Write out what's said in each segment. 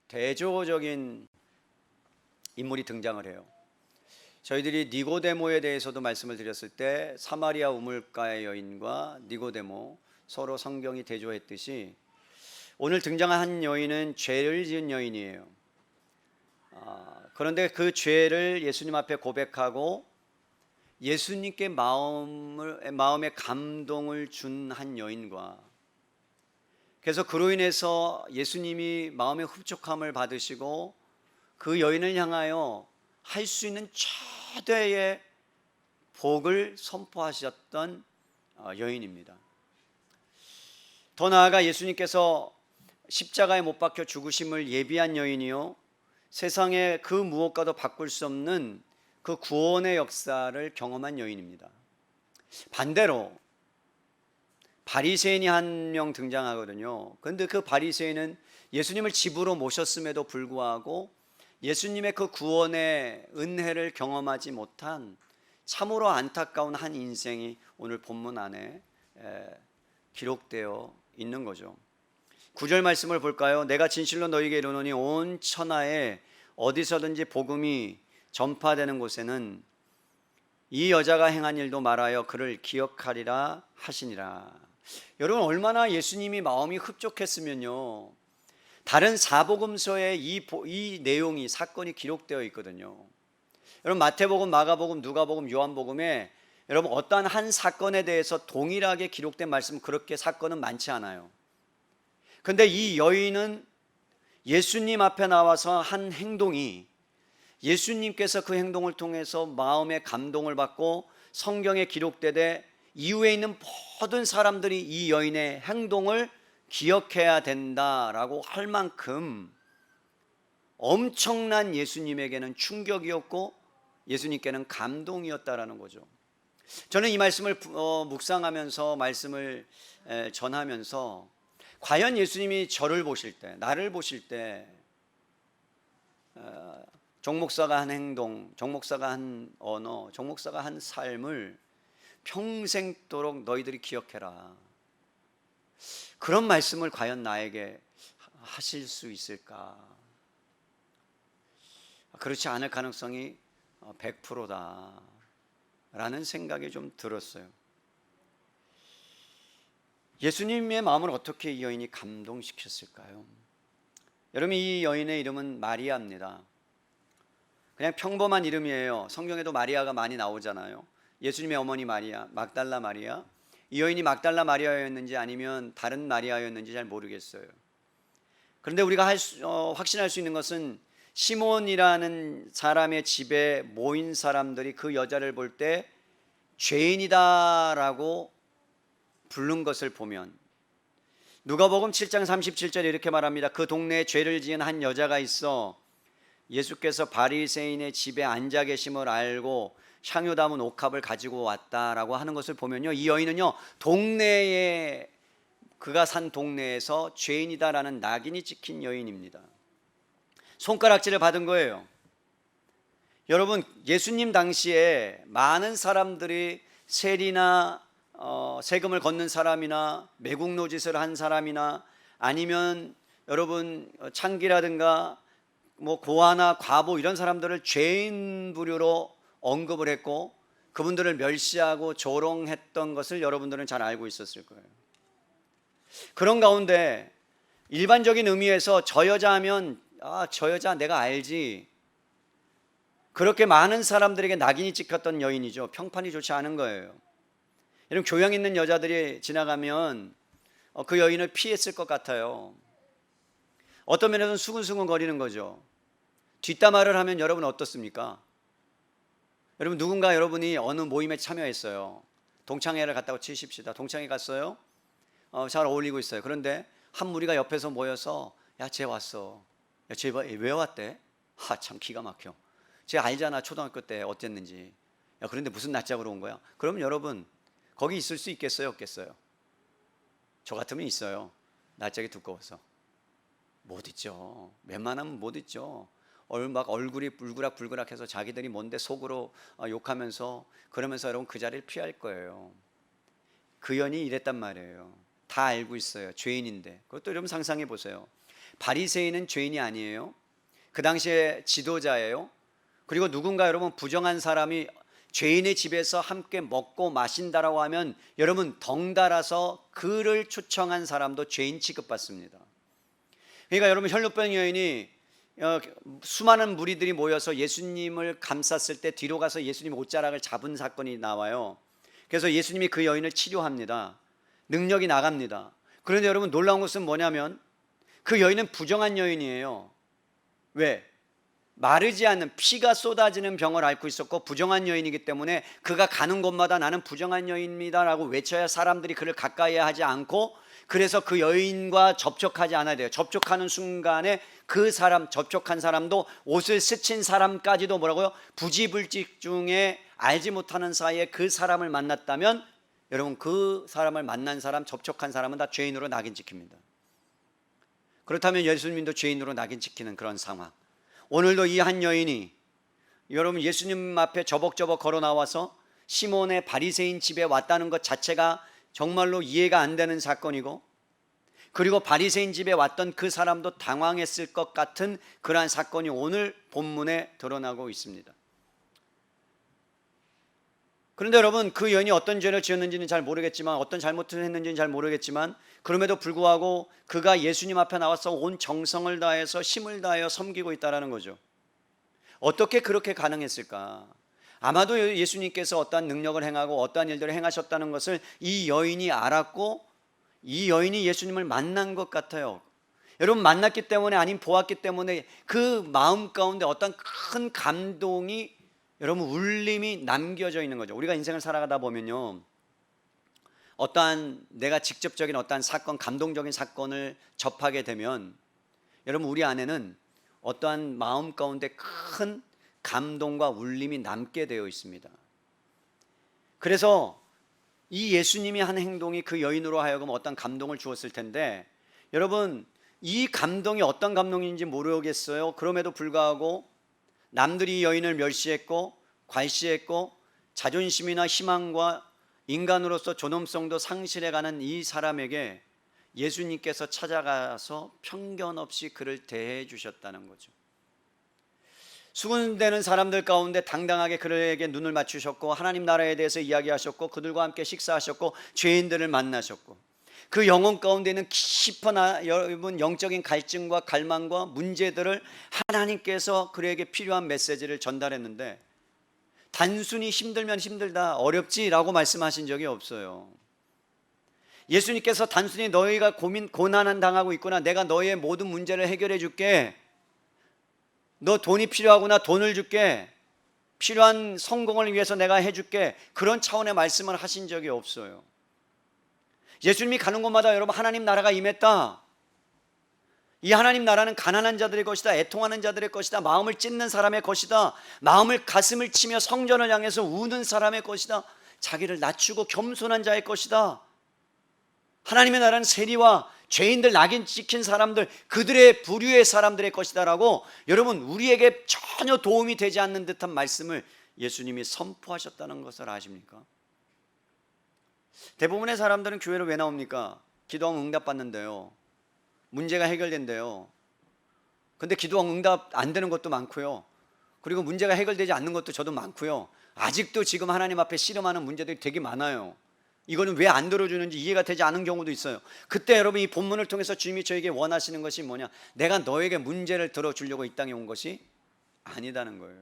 대조적인 인물이 등장을 해요. 저희들이 니고데모에 대해서도 말씀을 드렸을 때 사마리아 우물가의 여인과 니고데모 서로 성경이 대조했듯이 오늘 등장한 한 여인은 죄를 지은 여인이에요. 그런데 그 죄를 예수님 앞에 고백하고 예수님께 마음에 감동을 준 한 여인과, 그래서 그로 인해서 예수님이 마음의 흡족함을 받으시고 그 여인을 향하여 할 수 있는 최대의 복을 선포하셨던 여인입니다. 더 나아가 예수님께서 십자가에 못 박혀 죽으심을 예비한 여인이요, 세상에 그 무엇과도 바꿀 수 없는 그 구원의 역사를 경험한 여인입니다. 반대로 바리새인이 한 명 등장하거든요. 그런데 그 바리새인은 예수님을 집으로 모셨음에도 불구하고 예수님의 그 구원의 은혜를 경험하지 못한 참으로 안타까운 한 인생이 오늘 본문 안에 기록되어 있는 거죠. 9절 말씀을 볼까요? 내가 진실로 너희에게 이르노니 온 천하에 어디서든지 복음이 전파되는 곳에는 이 여자가 행한 일도 말하여 그를 기억하리라 하시니라. 여러분, 얼마나 예수님이 마음이 흡족했으면요, 다른 사복음서에 이 내용이, 사건이 기록되어 있거든요. 여러분, 마태복음, 마가복음, 누가복음, 요한복음에 여러분 어떠한 한 사건에 대해서 동일하게 기록된 말씀, 그렇게 사건은 많지 않아요. 그런데 이 여인은 예수님 앞에 나와서 한 행동이, 예수님께서 그 행동을 통해서 마음의 감동을 받고 성경에 기록되되 이후에 있는 모든 사람들이 이 여인의 행동을 기억해야 된다라고 할 만큼 엄청난 예수님에게는 충격이었고 예수님께는 감동이었다라는 거죠. 저는 이 말씀을 묵상하면서, 말씀을 전하면서, 과연 예수님이 저를 보실 때, 나를 보실 때 정 목사가 한 행동, 정 목사가 한 언어, 정 목사가 한 삶을 평생도록 너희들이 기억해라, 그런 말씀을 과연 나에게 하실 수 있을까? 그렇지 않을 가능성이 100%다 라는 생각이 좀 들었어요. 예수님의 마음을 어떻게 이 여인이 감동시켰을까요? 여러분, 이 여인의 이름은 마리아입니다. 그냥 평범한 이름이에요. 성경에도 마리아가 많이 나오잖아요. 예수님의 어머니 마리아, 막달라 마리아. 이 여인이 막달라 마리아였는지 아니면 다른 마리아였는지 잘 모르겠어요. 그런데 우리가 확신할 수 있는 것은 시몬이라는 사람의 집에 모인 사람들이 그 여자를 볼 때 죄인이다라고 부른 것을 보면, 누가복음 7장 37절에 이렇게 말합니다. 그 동네에 죄를 지은 한 여자가 있어 예수께서 바리새인의 집에 앉아 계심을 알고 향유 담은 옥합을 가지고 왔다라고 하는 것을 보면요, 이 여인은요, 동네에, 그가 산 동네에서 죄인이다라는 낙인이 찍힌 여인입니다. 손가락질을 받은 거예요. 여러분, 예수님 당시에 많은 사람들이 세리나 세금을 걷는 사람이나 매국노짓을 한 사람이나 아니면 여러분 창기라든가 뭐 고아나 과부 이런 사람들을 죄인 부류로 언급을 했고 그분들을 멸시하고 조롱했던 것을 여러분들은 잘 알고 있었을 거예요. 그런 가운데 일반적인 의미에서 저 여자 하면 저 여자 내가 알지, 그렇게 많은 사람들에게 낙인이 찍혔던 여인이죠. 평판이 좋지 않은 거예요. 이런 교양 있는 여자들이 지나가면 그 여인을 피했을 것 같아요. 어떤 면에서는 수근수근 거리는 거죠. 뒷담화를 하면 여러분 어떻습니까? 여러분, 누군가 여러분이 어느 모임에 참여했어요. 동창회를 갔다고 치십시다. 동창회 갔어요. 잘 어울리고 있어요. 그런데 한 무리가 옆에서 모여서 야, 쟤 왔어. 야, 쟤 왜 왔대? 참 기가 막혀. 쟤 알잖아, 초등학교 때 어땠는지. 야, 그런데 무슨 낯짝으로 온 거야? 그럼 여러분, 거기 있을 수 있겠어요, 없겠어요? 저 같으면 있어요. 낯짝이 두꺼워서 못 있죠. 웬만하면 못 있죠. 막 얼굴이 불그락불그락해서 자기들이 뭔데 속으로 욕하면서 그러면서 여러분 그 자리를 피할 거예요. 그 연이 이랬단 말이에요. 다 알고 있어요. 죄인인데. 그것도 여러분 상상해 보세요. 바리새인은 죄인이 아니에요. 그 당시에 지도자예요. 그리고 누군가 여러분 부정한 사람이 죄인의 집에서 함께 먹고 마신다라고 하면 여러분 덩달아서 그를 초청한 사람도 죄인 취급받습니다. 그러니까 여러분 혈루병 여인이 수많은 무리들이 모여서 예수님을 감쌌을 때 뒤로 가서 예수님 옷자락을 잡은 사건이 나와요. 그래서 예수님이 그 여인을 치료합니다. 능력이 나갑니다. 그런데 여러분 놀라운 것은 뭐냐면 그 여인은 부정한 여인이에요. 왜? 마르지 않는 피가 쏟아지는 병을 앓고 있었고 부정한 여인이기 때문에 그가 가는 곳마다 나는 부정한 여인입니다 라고 외쳐야 사람들이 그를 가까이 하지 않고, 그래서 그 여인과 접촉하지 않아야 돼요. 접촉하는 순간에 그 사람, 접촉한 사람도 옷을 스친 사람까지도 뭐라고요? 부지불식 중에 알지 못하는 사이에 그 사람을 만났다면 여러분 그 사람을 만난 사람, 접촉한 사람은 다 죄인으로 낙인 찍힙니다. 그렇다면 예수님도 죄인으로 낙인 찍히는 그런 상황. 오늘도 이 한 여인이 여러분 예수님 앞에 저벅저벅 걸어 나와서 시몬의 바리새인 집에 왔다는 것 자체가 정말로 이해가 안 되는 사건이고, 그리고 바리새인 집에 왔던 그 사람도 당황했을 것 같은 그러한 사건이 오늘 본문에 드러나고 있습니다. 그런데 여러분 그 여인이 어떤 죄를 지었는지는 잘 모르겠지만, 어떤 잘못을 했는지는 잘 모르겠지만, 그럼에도 불구하고 그가 예수님 앞에 나와서 온 정성을 다해서 힘을 다하여 섬기고 있다는 거죠. 어떻게 그렇게 가능했을까? 아마도 예수님께서 어떠한 능력을 행하고 어떠한 일들을 행하셨다는 것을 이 여인이 알았고 이 여인이 예수님을 만난 것 같아요. 여러분 만났기 때문에, 아님 보았기 때문에 그 마음 가운데 어떤 큰 감동이, 여러분 울림이 남겨져 있는 거죠. 우리가 인생을 살아가다 보면요, 어떠한 내가 직접적인 어떠한 사건, 감동적인 사건을 접하게 되면 여러분 우리 안에는 어떠한 마음 가운데 큰 감동과 울림이 남게 되어 있습니다. 그래서 이 예수님이 한 행동이 그 여인으로 하여금 어떤 감동을 주었을 텐데, 여러분 이 감동이 어떤 감동인지 모르겠어요. 그럼에도 불구하고 남들이 여인을 멸시했고 괄시했고 자존심이나 희망과 인간으로서 존엄성도 상실해가는 이 사람에게 예수님께서 찾아가서 편견 없이 그를 대해 주셨다는 거죠. 수군대는 사람들 가운데 당당하게 그에게 눈을 맞추셨고 하나님 나라에 대해서 이야기하셨고 그들과 함께 식사하셨고 죄인들을 만나셨고, 그 영혼 가운데 있는 깊은 여러분 영적인 갈증과 갈망과 문제들을 하나님께서 그에게 필요한 메시지를 전달했는데, 단순히 힘들면 힘들다, 어렵지라고 말씀하신 적이 없어요. 예수님께서 단순히 너희가 고난을 당하고 있구나, 내가 너희의 모든 문제를 해결해 줄게, 너 돈이 필요하구나, 돈을 줄게, 필요한 성공을 위해서 내가 해줄게, 그런 차원의 말씀을 하신 적이 없어요. 예수님이 가는 곳마다 여러분 하나님 나라가 임했다, 이 하나님 나라는 가난한 자들의 것이다, 애통하는 자들의 것이다, 마음을 찢는 사람의 것이다, 마음을 가슴을 치며 성전을 향해서 우는 사람의 것이다, 자기를 낮추고 겸손한 자의 것이다, 하나님의 나라는 세리와 죄인들, 낙인 찍힌 사람들, 그들의 부류의 사람들의 것이다 라고 여러분 우리에게 전혀 도움이 되지 않는 듯한 말씀을 예수님이 선포하셨다는 것을 아십니까? 대부분의 사람들은 교회를 왜 나옵니까? 기도하면 응답받는데요, 문제가 해결된대요. 근데 기도하면 응답 안 되는 것도 많고요, 그리고 문제가 해결되지 않는 것도 저도 많고요, 아직도 지금 하나님 앞에 씨름하는 문제들이 되게 많아요. 이거는 왜 안 들어주는지 이해가 되지 않은 경우도 있어요. 그때 여러분 이 본문을 통해서 주님이 저에게 원하시는 것이 뭐냐, 내가 너에게 문제를 들어주려고 이 땅에 온 것이 아니다는 거예요.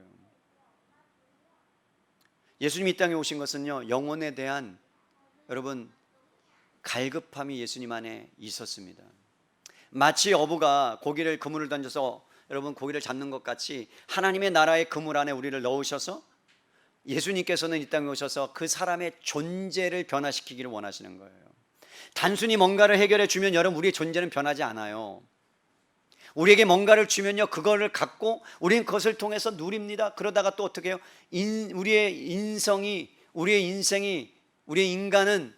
예수님이 이 땅에 오신 것은요, 영혼에 대한 여러분 갈급함이 예수님 안에 있었습니다. 마치 어부가 고기를 그물을 던져서 여러분 고기를 잡는 것 같이 하나님의 나라의 그물 안에 우리를 넣으셔서 예수님께서는 이 땅에 오셔서 그 사람의 존재를 변화시키기를 원하시는 거예요. 단순히 뭔가를 해결해 주면 여러분 우리의 존재는 변하지 않아요. 우리에게 뭔가를 주면요, 그거를 갖고 우리는 그것을 통해서 누립니다. 그러다가 또 어떻게 해요? 우리의 인생이, 우리의 인간은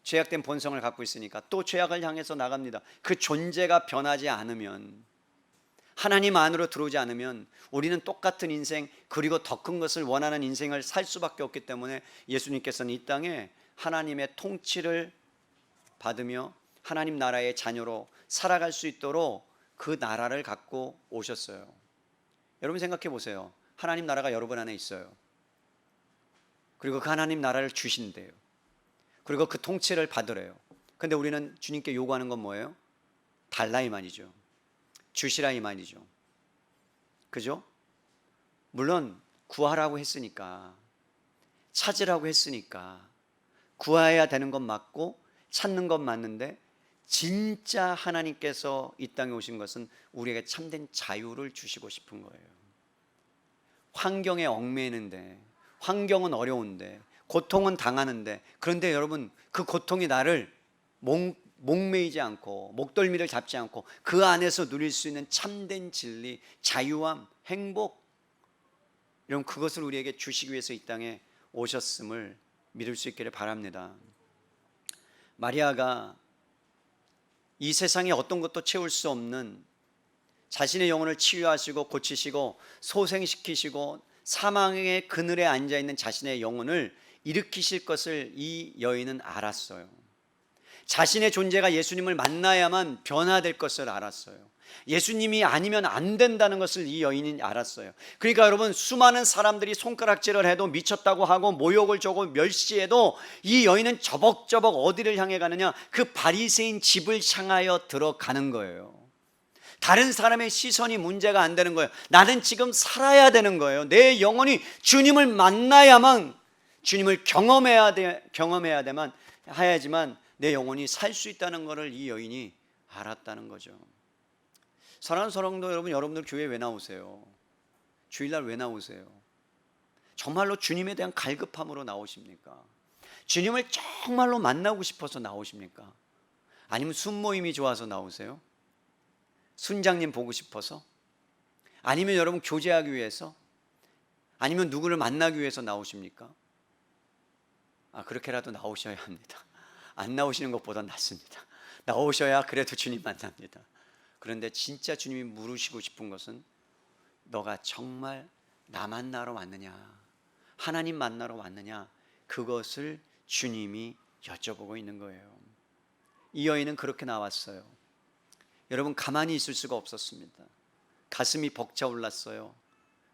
죄악된 본성을 갖고 있으니까 또 죄악을 향해서 나갑니다. 그 존재가 변하지 않으면, 하나님 안으로 들어오지 않으면 우리는 똑같은 인생, 그리고 더 큰 것을 원하는 인생을 살 수밖에 없기 때문에 예수님께서는 이 땅에 하나님의 통치를 받으며 하나님 나라의 자녀로 살아갈 수 있도록 그 나라를 갖고 오셨어요. 여러분 생각해 보세요. 하나님 나라가 여러분 안에 있어요. 그리고 그 하나님 나라를 주신대요. 그리고 그 통치를 받으래요. 근데 우리는 주님께 요구하는 건 뭐예요? 달라 이 말이죠. 주시라 이 말이죠. 그죠? 물론 구하라고 했으니까, 찾으라고 했으니까 구해야 되는 건 맞고 찾는 건 맞는데, 진짜 하나님께서 이 땅에 오신 것은 우리에게 참된 자유를 주시고 싶은 거예요. 환경에 얽매이는데, 환경은 어려운데, 고통은 당하는데, 그런데 여러분 그 고통이 나를 목매이지 않고 목덜미를 잡지 않고 그 안에서 누릴 수 있는 참된 진리, 자유함, 행복, 여러분 그것을 우리에게 주시기 위해서 이 땅에 오셨음을 믿을 수 있기를 바랍니다. 마리아가 이 세상에 어떤 것도 채울 수 없는 자신의 영혼을 치유하시고 고치시고 소생시키시고 사망의 그늘에 앉아있는 자신의 영혼을 일으키실 것을 이 여인은 알았어요. 자신의 존재가 예수님을 만나야만 변화될 것을 알았어요. 예수님이 아니면 안 된다는 것을 이 여인이 알았어요. 그러니까 여러분, 수많은 사람들이 손가락질을 해도 미쳤다고 하고 모욕을 주고 멸시해도 이 여인은 저벅저벅 어디를 향해 가느냐? 그 바리새인 집을 향하여 들어가는 거예요. 다른 사람의 시선이 문제가 안 되는 거예요. 나는 지금 살아야 되는 거예요. 내 영혼이 주님을 만나야만, 주님을 해야지만 내 영혼이 살 수 있다는 것을 이 여인이 알았다는 거죠. 사랑하는 성도 여러분, 여러분들 교회 왜 나오세요? 주일날 왜 나오세요? 정말로 주님에 대한 갈급함으로 나오십니까? 주님을 정말로 만나고 싶어서 나오십니까? 아니면 순모임이 좋아서 나오세요? 순장님 보고 싶어서? 아니면 여러분 교제하기 위해서? 아니면 누구를 만나기 위해서 나오십니까? 그렇게라도 나오셔야 합니다. 안 나오시는 것보다 낫습니다. 나오셔야 그래도 주님 만납니다. 그런데 진짜 주님이 물으시고 싶은 것은, 너가 정말 나 만나러 왔느냐, 하나님 만나러 왔느냐, 그것을 주님이 여쭤보고 있는 거예요. 이 여인은 그렇게 나왔어요. 여러분 가만히 있을 수가 없었습니다. 가슴이 벅차올랐어요.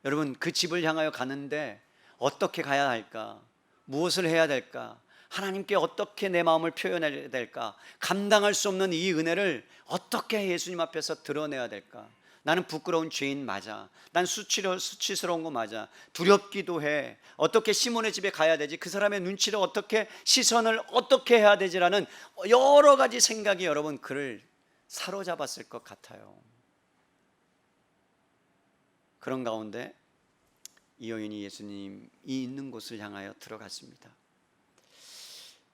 여러분 그 집을 향하여 가는데 어떻게 가야 할까? 무엇을 해야 될까? 하나님께 어떻게 내 마음을 표현해야 될까? 감당할 수 없는 이 은혜를 어떻게 예수님 앞에서 드러내야 될까? 나는 부끄러운 죄인 맞아. 난 수치스러운 거 맞아. 두렵기도 해. 어떻게 시몬의 집에 가야 되지? 그 사람의 눈치를 어떻게, 시선을 어떻게 해야 되지라는 여러 가지 생각이 여러분 그를 사로잡았을 것 같아요. 그런 가운데 이 여인이 예수님이 있는 곳을 향하여 들어갔습니다.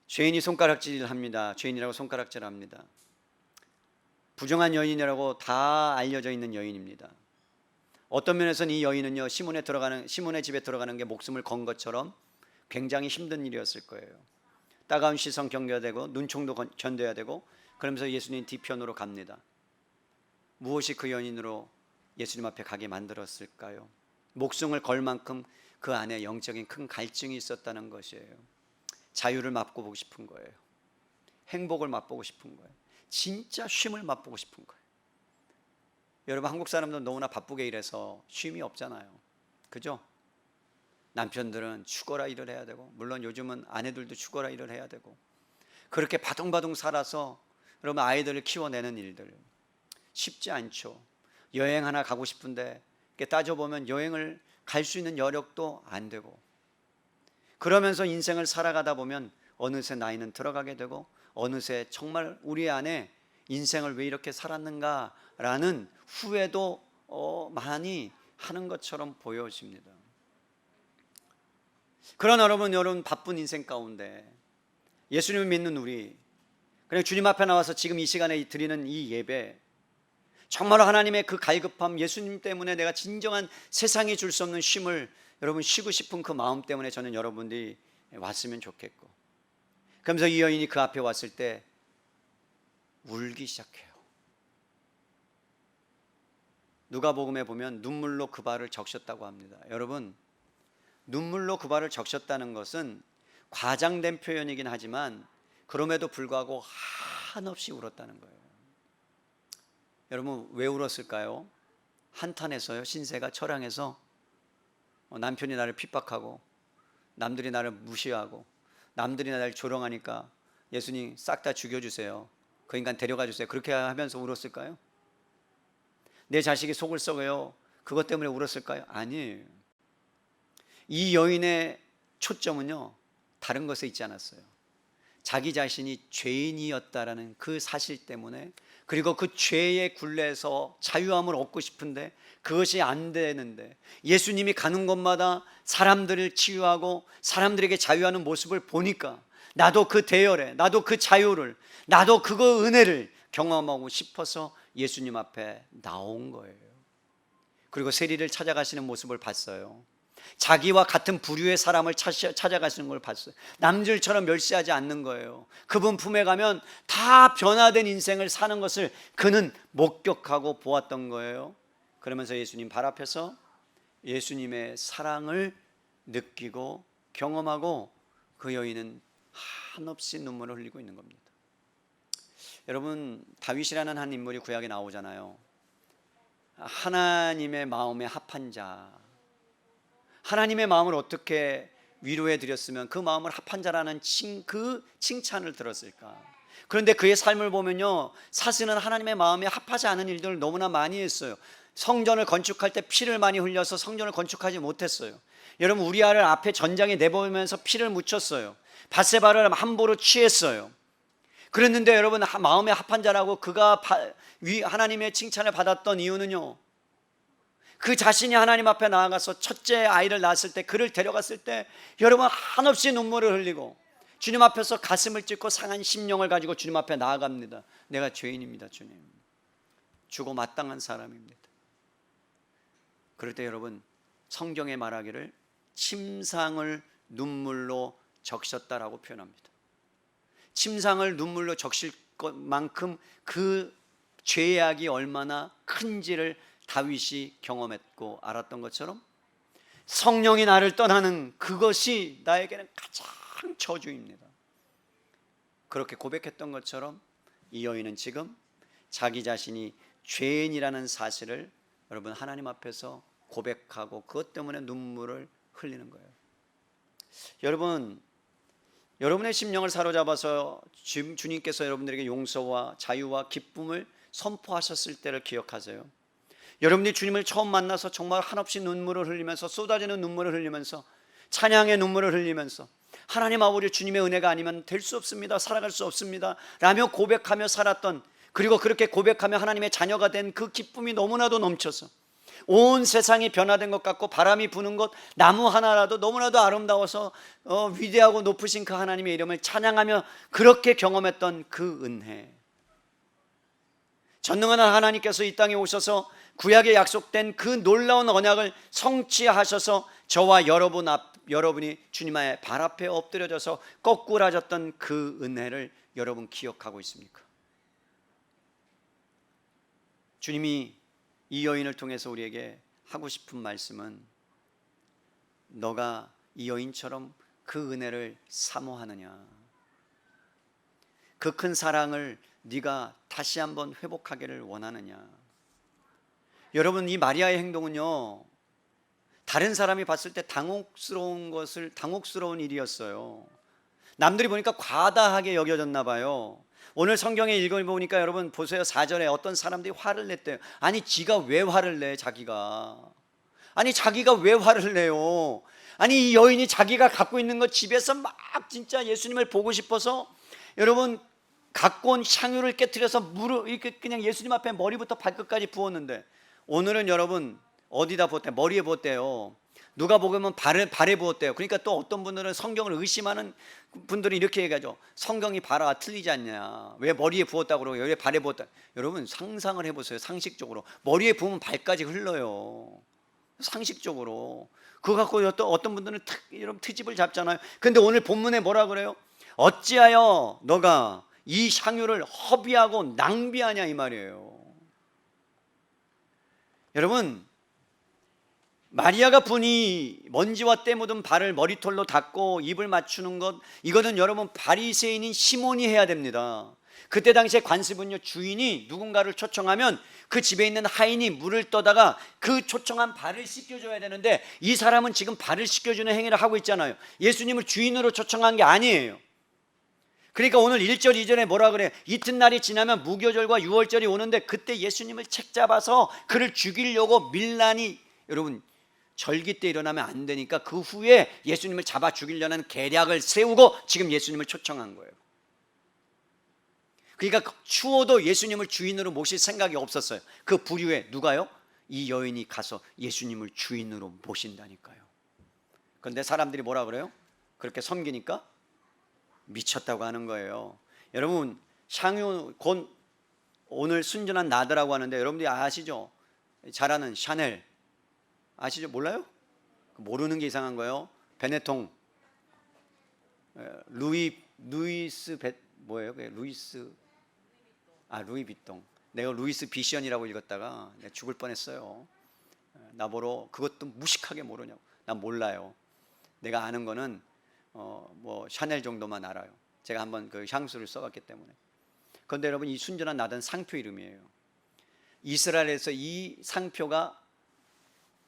죄인이 손가락질을 합니다. 죄인이라고 손가락질을 합니다. 부정한 여인이라고 다 알려져 있는 여인입니다. 어떤 면에서는 이 여인은요, 시몬의 집에 들어가는 게 목숨을 건 것처럼 굉장히 힘든 일이었을 거예요. 따가운 시선 견뎌야 되고 눈총도 견뎌야 되고, 그러면서 예수님 뒤편으로 갑니다. 무엇이 그 여인으로 예수님 앞에 가게 만들었을까요? 목숨을 걸 만큼 그 안에 영적인 큰 갈증이 있었다는 것이에요. 자유를 맛보고 싶은 거예요. 행복을 맛보고 싶은 거예요. 진짜 쉼을 맛보고 싶은 거예요. 여러분 한국 사람들은 너무나 바쁘게 일해서 쉼이 없잖아요. 그죠? 남편들은 죽어라 일을 해야 되고, 물론 요즘은 아내들도 죽어라 일을 해야 되고, 그렇게 바둥바둥 살아서 여러분 아이들을 키워내는 일들 쉽지 않죠. 여행 하나 가고 싶은데 따져보면 여행을 갈 수 있는 여력도 안 되고, 그러면서 인생을 살아가다 보면 어느새 나이는 들어가게 되고, 어느새 정말 우리 안에 인생을 왜 이렇게 살았는가라는 후회도 많이 하는 것처럼 보여집니다. 그러나 여러분 바쁜 인생 가운데 예수님을 믿는 우리, 그냥 주님 앞에 나와서 지금 이 시간에 드리는 이 예배, 정말로 하나님의 그 갈급함, 예수님 때문에 내가 진정한 세상이 줄 수 없는 쉼을 여러분 쉬고 싶은 그 마음 때문에 저는 여러분들이 왔으면 좋겠고, 그러면서 이 여인이 그 앞에 왔을 때 울기 시작해요. 누가복음에 보면 눈물로 그 발을 적셨다고 합니다. 여러분 눈물로 그 발을 적셨다는 것은 과장된 표현이긴 하지만 그럼에도 불구하고 한없이 울었다는 거예요. 여러분 왜 울었을까요? 한탄해서요? 신세가 처량해서? 남편이 나를 핍박하고 남들이 나를 무시하고 남들이 나를 조롱하니까 예수님 싹 다 죽여주세요, 그 인간 데려가 주세요, 그렇게 하면서 울었을까요? 내 자식이 속을 썩어요, 그것 때문에 울었을까요? 아니에요. 이 여인의 초점은요 다른 것에 있지 않았어요. 자기 자신이 죄인이었다라는 그 사실 때문에, 그리고 그 죄의 굴레에서 자유함을 얻고 싶은데 그것이 안 되는데, 예수님이 가는 곳마다 사람들을 치유하고 사람들에게 자유하는 모습을 보니까 나도 그 대열에, 나도 그 자유를, 나도 그거 은혜를 경험하고 싶어서 예수님 앞에 나온 거예요. 그리고 세리를 찾아가시는 모습을 봤어요. 자기와 같은 부류의 사람을 찾아가시는 걸 봤어요. 남들처럼 멸시하지 않는 거예요. 그분 품에 가면 다 변화된 인생을 사는 것을 그는 목격하고 보았던 거예요. 그러면서 예수님 발 앞에서 예수님의 사랑을 느끼고 경험하고 그 여인은 한없이 눈물을 흘리고 있는 겁니다. 여러분, 다윗이라는 한 인물이 구약에 나오잖아요. 하나님의 마음에 합한 자, 하나님의 마음을 어떻게 위로해 드렸으면 그 마음을 합한 자라는 그 칭찬을 들었을까? 그런데 그의 삶을 보면요, 사실은 하나님의 마음에 합하지 않은 일들을 너무나 많이 했어요. 성전을 건축할 때 피를 많이 흘려서 성전을 건축하지 못했어요. 여러분, 우리아를 앞에 전장에 내보내면서 피를 묻혔어요. 밧세바를 함부로 취했어요. 그랬는데 여러분, 마음에 합한 자라고 그가 하나님의 칭찬을 받았던 이유는요, 그 자신이 하나님 앞에 나아가서 첫째 아이를 낳았을 때, 그를 데려갔을 때 여러분 한없이 눈물을 흘리고 주님 앞에서 가슴을 찢고 상한 심령을 가지고 주님 앞에 나아갑니다. 내가 죄인입니다, 주님. 주고 마땅한 사람입니다. 그럴 때 여러분, 성경에 말하기를 침상을 눈물로 적셨다라고 표현합니다. 침상을 눈물로 적실 것만큼 그 죄악이 얼마나 큰지를 다윗이 경험했고 알았던 것처럼, 성령이 나를 떠나는 그것이 나에게는 가장 저주입니다. 그렇게 고백했던 것처럼 이 여인은 지금 자기 자신이 죄인이라는 사실을 여러분 하나님 앞에서 고백하고 그것 때문에 눈물을 흘리는 거예요. 여러분, 여러분의 심령을 사로잡아서 주님께서 여러분들에게 용서와 자유와 기쁨을 선포하셨을 때를 기억하세요. 여러분이 주님을 처음 만나서 정말 한없이 눈물을 흘리면서, 쏟아지는 눈물을 흘리면서, 찬양의 눈물을 흘리면서 하나님 아버지, 주님의 은혜가 아니면 될 수 없습니다, 살아갈 수 없습니다 라며 고백하며 살았던, 그리고 그렇게 고백하며 하나님의 자녀가 된 그 기쁨이 너무나도 넘쳐서 온 세상이 변화된 것 같고, 바람이 부는 것, 나무 하나라도 너무나도 아름다워서 위대하고 높으신 그 하나님의 이름을 찬양하며 그렇게 경험했던 그 은혜, 전능한 하나님께서 이 땅에 오셔서 구약에 약속된 그 놀라운 언약을 성취하셔서 저와 여러분이 주님의 발 앞에 엎드려져서 거꾸라졌던 그 은혜를 여러분 기억하고 있습니까? 주님이 이 여인을 통해서 우리에게 하고 싶은 말씀은, 너가 이 여인처럼 그 은혜를 사모하느냐, 그 큰 사랑을 네가 다시 한번 회복하기를 원하느냐. 여러분, 이 마리아의 행동은요, 다른 사람이 봤을 때 당혹스러운 일이었어요. 남들이 보니까 과다하게 여겨졌나 봐요. 오늘 성경에 읽어보니까 여러분 보세요. 4절에 어떤 사람들이 화를 냈대요. 아니 지가 왜 화를 내? 자기가 왜 화를 내요? 아니 이 여인이 자기가 갖고 있는 것, 집에서 막 진짜 예수님을 보고 싶어서 여러분 갖고 온 향유를 깨트려서 이렇게 그냥 예수님 앞에 머리부터 발끝까지 부었는데, 오늘은 여러분 어디다 부었대요? 머리에 부었대요. 누가 보면 발에 부었대요. 그러니까 또 어떤 분들은 성경을 의심하는 분들이 이렇게 얘기하죠. 성경이 봐라, 틀리지 않냐, 왜 머리에 부었다고 그러고 왜 발에 부었다. 여러분 상상을 해보세요. 상식적으로 머리에 부으면 발까지 흘러요. 상식적으로 그거 갖고 어떤 분들은 이런 트집을 잡잖아요. 근데 오늘 본문에 뭐라 그래요? 어찌하여 너가 이 향유를 허비하고 낭비하냐, 이 말이에요. 여러분, 마리아가 분이 먼지와 때 묻은 발을 머리털로 닦고 입을 맞추는 것, 이거는 여러분 바리새인인 시몬이 해야 됩니다. 그때 당시에 관습은요, 주인이 누군가를 초청하면 그 집에 있는 하인이 물을 떠다가 그 초청한 발을 씻겨줘야 되는데, 이 사람은 지금 발을 씻겨주는 행위를 하고 있잖아요. 예수님을 주인으로 초청한 게 아니에요. 그러니까 오늘 1절 2절에 뭐라 그래요? 이튿날이 지나면 무교절과 유월절이 오는데 그때 예수님을 책잡아서 그를 죽이려고 밀란이, 여러분 절기 때 일어나면 안 되니까 그 후에 예수님을 잡아 죽이려는 계략을 세우고 지금 예수님을 초청한 거예요. 그러니까 추워도 예수님을 주인으로 모실 생각이 없었어요. 그 부류에 누가요? 이 여인이 가서 예수님을 주인으로 모신다니까요. 그런데 사람들이 뭐라 그래요? 그렇게 섬기니까 미쳤다고 하는 거예요. 여러분, 샹유 곧 오늘 순전한 나드라고 하는데 여러분들이 아시죠? 잘 아는 샤넬 아시죠? 몰라요? 모르는 게 이상한 거예요. 베네통, 루이스 뭐예요? 루이스, 루이비통. 내가 루이스 비션이라고 읽었다가 내가 죽을 뻔했어요. 나보러 그것도 무식하게 모르냐고. 난 몰라요. 내가 아는 거는 뭐 샤넬 정도만 알아요. 제가 한번 그 향수를 써봤기 때문에. 그런데 여러분, 이 순전한 나드는 상표 이름이에요. 이스라엘에서 이 상표가,